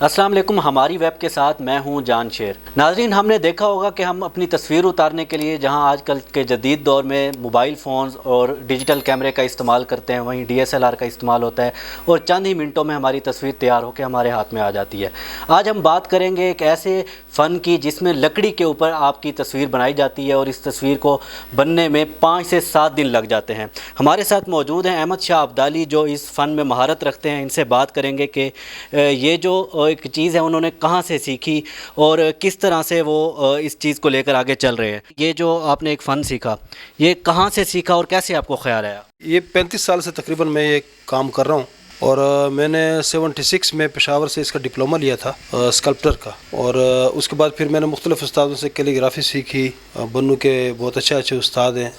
السلام علیکم، ہماری ویب کے ساتھ میں ہوں جان شیر۔ ناظرین، ہم نے دیکھا ہوگا کہ ہم اپنی تصویر اتارنے کے لیے جہاں آج کل کے جدید دور میں موبائل فونز اور ڈیجیٹل کیمرے کا استعمال کرتے ہیں، وہیں DSLR کا استعمال ہوتا ہے اور چند ہی منٹوں میں ہماری تصویر تیار ہو کے ہمارے ہاتھ میں آ جاتی ہے۔ آج ہم بات کریں گے ایک ایسے فن کی جس میں لکڑی کے اوپر آپ کی تصویر بنائی جاتی ہے اور اس تصویر کو بننے میں 5 سے 7 دن لگ جاتے ہیں۔ ہمارے ساتھ موجود ہیں احمد شاہ عبدالی، جو اس فن میں مہارت رکھتے ہیں۔ ان سے بات کریں گے کہ یہ جو ایک چیز ہے انہوں نے کہاں سے سیکھی اور کس طرح سے وہ اس چیز کو لے کر آگے چل رہے ہیں۔ یہ جو آپ نے ایک فن سیکھا، یہ کہاں سے سیکھا اور کیسے آپ کو خیال آیا؟ یہ 35 سال سے تقریباً میں یہ کام کر رہا ہوں، اور میں نے 76 میں پشاور سے اس کا ڈپلومہ لیا تھا اسکلپٹر کا، اور اس کے بعد پھر میں نے مختلف استادوں سے کیلیگرافی سیکھی۔ بنو کے بہت اچھے استاد ہیں،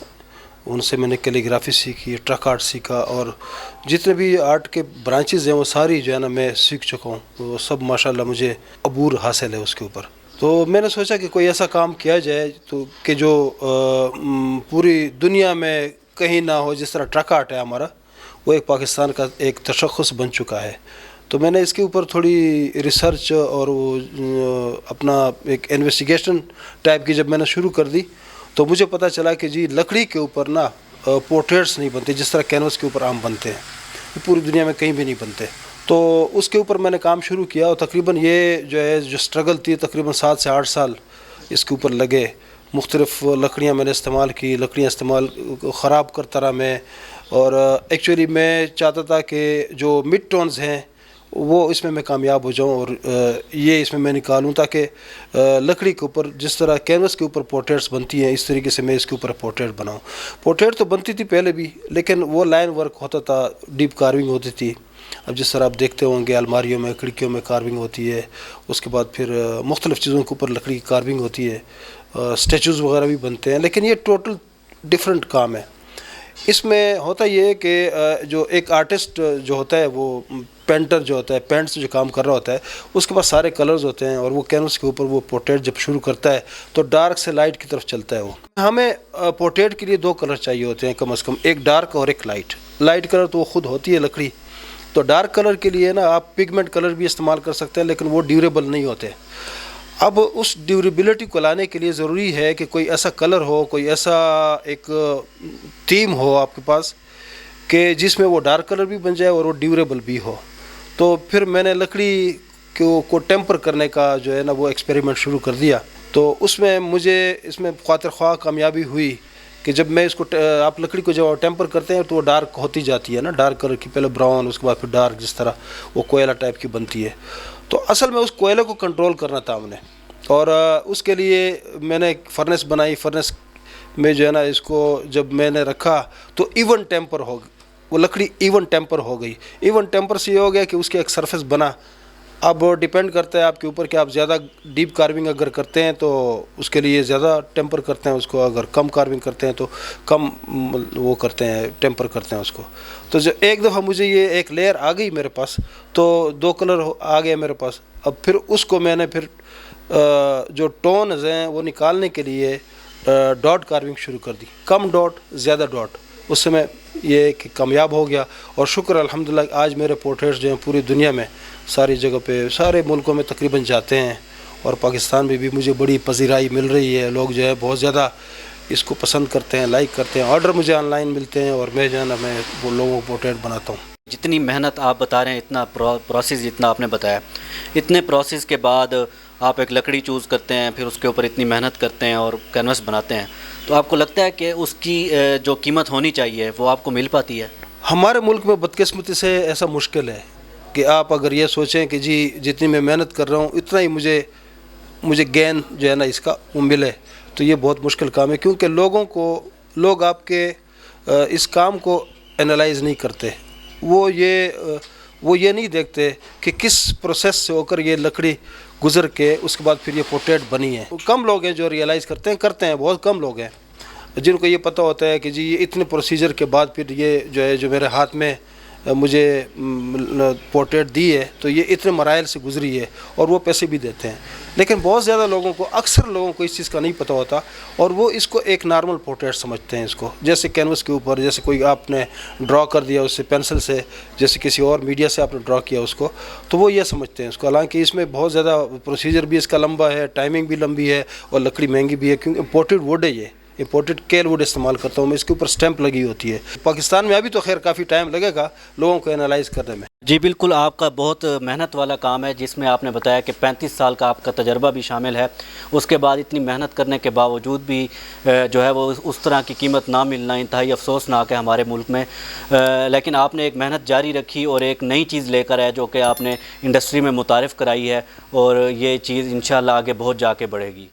ان سے میں نے کیلیگرافی سیکھی، ٹرک آرٹ سیکھا، اور جتنے بھی آرٹ کے برانچز ہیں وہ ساری جو ہے نا میں سیکھ چکا ہوں۔ وہ سب ماشاءاللہ مجھے عبور حاصل ہے اس کے اوپر۔ تو میں نے سوچا کہ کوئی ایسا کام کیا جائے تو کہ جو پوری دنیا میں کہیں نہ ہو۔ جس طرح ٹرک آرٹ ہے ہمارا، وہ ایک پاکستان کا ایک تشخص بن چکا ہے۔ تو میں نے اس کے اوپر تھوڑی ریسرچ اور وہ اپنا ایک انویسٹیگیشن ٹائپ کی جب میں نے شروع کر دی، تو مجھے پتہ چلا کہ جی لکڑی کے اوپر نا پورٹریٹس نہیں بنتے جس طرح کینوس کے اوپر عام بنتے ہیں، یہ پوری دنیا میں کہیں بھی نہیں بنتے۔ تو اس کے اوپر میں نے کام شروع کیا، اور تقریباً یہ جو سٹرگل تھی تقریباً 7 سے 8 سال اس کے اوپر لگے۔ مختلف لکڑیاں میں نے استعمال کی، لکڑیاں خراب کرتا رہا میں، اور ایکچولی میں چاہتا تھا کہ جو مڈ ٹونز ہیں وہ اس میں کامیاب ہو جاؤں، اور یہ اس میں نکالوں تاکہ لکڑی کے اوپر جس طرح کینوس کے اوپر پورٹریٹس بنتی ہیں، اس طریقے سے میں اس کے اوپر پورٹریٹ بناؤں۔ پورٹریٹ تو بنتی تھی پہلے بھی، لیکن وہ لائن ورک ہوتا تھا، ڈیپ کارونگ ہوتی تھی۔ اب جس طرح آپ دیکھتے ہوں گے الماریوں میں، کھڑکیوں میں کارونگ ہوتی ہے، اس کے بعد پھر مختلف چیزوں کے اوپر لکڑی کی کارونگ ہوتی ہے، اسٹیچوز وغیرہ بھی بنتے ہیں، لیکن یہ ٹوٹل ڈیفرنٹ کام ہے۔ اس میں ہوتا یہ ہے کہ جو ایک آرٹسٹ جو ہوتا ہے، وہ پینٹر جو ہوتا ہے، پینٹ سے جو کام کر رہا ہوتا ہے، اس کے پاس سارے کلرز ہوتے ہیں، اور وہ کینوس کے اوپر وہ پورٹریٹ جب شروع کرتا ہے تو ڈارک سے لائٹ کی طرف چلتا ہے۔ وہ ہمیں پورٹریٹ کے لیے 2 کلر چاہیے ہوتے ہیں کم از کم، ایک ڈارک اور ایک لائٹ۔ لائٹ کلر تو وہ خود ہوتی ہے لکڑی، تو ڈارک کلر کے لیے نا آپ پگمنٹ کلر بھی استعمال کر سکتے ہیں، لیکن وہ ڈیوریبل نہیں ہوتے۔ اب اس ڈیوریبلٹی کو لانے کے لیے ضروری ہے کہ کوئی ایسا کلر ہو، کوئی ایسا ایک تھیم ہو آپ کے پاس کہ جس میں وہ ڈارک کلر بھی بن جائے اور وہ ڈیوریبل بھی ہو۔ تو پھر میں نے لکڑی کو ٹیمپر کرنے کا جو ہے نا وہ ایکسپیریمنٹ شروع کر دیا۔ تو اس میں مجھے اس میں خاطر خواہ کامیابی ہوئی کہ جب میں اس کو آپ لکڑی کو جب ٹیمپر کرتے ہیں تو وہ ڈارک ہوتی جاتی ہے نا، ڈارک کلر کی، پہلے براؤن، اس کے بعد پھر ڈارک، جس طرح وہ کوئلہ ٹائپ کی بنتی ہے۔ تو اصل میں اس کوئلے کو کنٹرول کرنا تھا ہم نے، اور اس کے لیے میں نے ایک فرنس بنائی۔ فرنس میں جو ہے نا اس کو جب میں نے رکھا تو ایون ٹیمپر ہو گئی، وہ لکڑی ایون ٹیمپر ہو گئی۔ ایون ٹیمپر سے یہ ہو گیا کہ اس کے ایک سرفیس بنا۔ اب ڈیپینڈ کرتا ہے آپ کے اوپر کہ آپ زیادہ ڈیپ کارونگ اگر کرتے ہیں تو اس کے لیے زیادہ ٹیمپر کرتے ہیں اس کو، اگر کم کارونگ کرتے ہیں تو کم وہ کرتے ہیں، ٹیمپر کرتے ہیں اس کو۔ تو جو ایک دفعہ مجھے یہ ایک لیئر آ گئی میرے پاس، تو 2 کلر آ گئے میرے پاس۔ اب پھر اس کو میں نے پھر جو ٹونز ہیں وہ نکالنے کے لیے ڈاٹ کارونگ شروع کر دی، کم ڈاٹ زیادہ ڈاٹ۔ اس سے میں یہ کہ کامیاب ہو گیا، اور شکر الحمدللہ آج میرے پورٹریٹس جو ہیں پوری دنیا میں ساری جگہ پہ، سارے ملکوں میں تقریباً جاتے ہیں، اور پاکستان میں بھی مجھے بڑی پذیرائی مل رہی ہے۔ لوگ جو ہے بہت زیادہ اس کو پسند کرتے ہیں، لائک کرتے ہیں، آرڈر مجھے آن لائن ملتے ہیں، اور میں جو ہے نا میں وہ لوگوں کو پورٹریٹ بناتا ہوں۔ جتنی محنت آپ بتا رہے ہیں، اتنا پروسیس جتنا آپ نے بتایا، اتنے پروسیس کے بعد آپ ایک لکڑی چوز کرتے ہیں، پھر اس کے اوپر اتنی محنت کرتے ہیں اور کینوس بناتے ہیں، تو آپ کو لگتا ہے کہ اس کی جو قیمت ہونی چاہیے وہ آپ کو مل پاتی ہے؟ ہمارے ملک میں بدقسمتی سے ایسا مشکل ہے کہ آپ اگر یہ سوچیں کہ جی جتنی میں محنت کر رہا ہوں اتنا ہی مجھے گین جو ہے نا اس کا وہ ملے، تو یہ بہت مشکل کام ہے، کیونکہ لوگ آپ کے اس کام کو انالائز نہیں کرتے۔ وہ یہ نہیں دیکھتے کہ کس پروسیس سے ہو کر یہ لکڑی گزر کے اس کے بعد پھر یہ پورٹریٹ بنی ہے۔ کم لوگ ہیں جو ریئلائز کرتے ہیں، بہت کم لوگ ہیں جن کو یہ پتہ ہوتا ہے کہ جی یہ اتنے پروسیجر کے بعد پھر یہ جو ہے جو میرے ہاتھ میں مجھے پورٹریٹ دی ہے تو یہ اتنے مراحل سے گزری ہے اور وہ پیسے بھی دیتے ہیں، لیکن بہت زیادہ لوگوں کو، اکثر لوگوں کو اس چیز کا نہیں پتہ ہوتا اور وہ اس کو ایک نارمل پورٹریٹ سمجھتے ہیں، اس کو جیسے کینوس کے اوپر جیسے کوئی آپ نے ڈرا کر دیا اس سے پینسل سے، جیسے کسی اور میڈیا سے آپ نے ڈرا کیا اس کو، تو وہ یہ سمجھتے ہیں اس کو، حالانکہ اس میں بہت زیادہ پروسیجر بھی اس کا لمبا ہے، ٹائمنگ بھی لمبی ہے اور لکڑی مہنگی بھی ہے، کیونکہ امپورٹڈ ووڈ ہے، یہ امپورٹڈ کیل ووڈ استعمال کرتا ہوں میں، اس کے اوپر سٹیمپ لگی ہوتی ہے۔ پاکستان میں ابھی تو خیر کافی ٹائم لگے گا لوگوں کو انالائز کرنے میں۔ جی بالکل، آپ کا بہت محنت والا کام ہے، جس میں آپ نے بتایا کہ 35 سال کا آپ کا تجربہ بھی شامل ہے، اس کے بعد اتنی محنت کرنے کے باوجود بھی جو ہے وہ اس طرح کی قیمت نہ ملنا انتہائی افسوسناک ہے ہمارے ملک میں، لیکن آپ نے ایک محنت جاری رکھی اور ایک نئی چیز لے کر آئے جو کہ آپ نے انڈسٹری میں متعارف کرائی ہے، اور یہ چیز انشاءاللہ آگے بہت جا کے بڑھے گی۔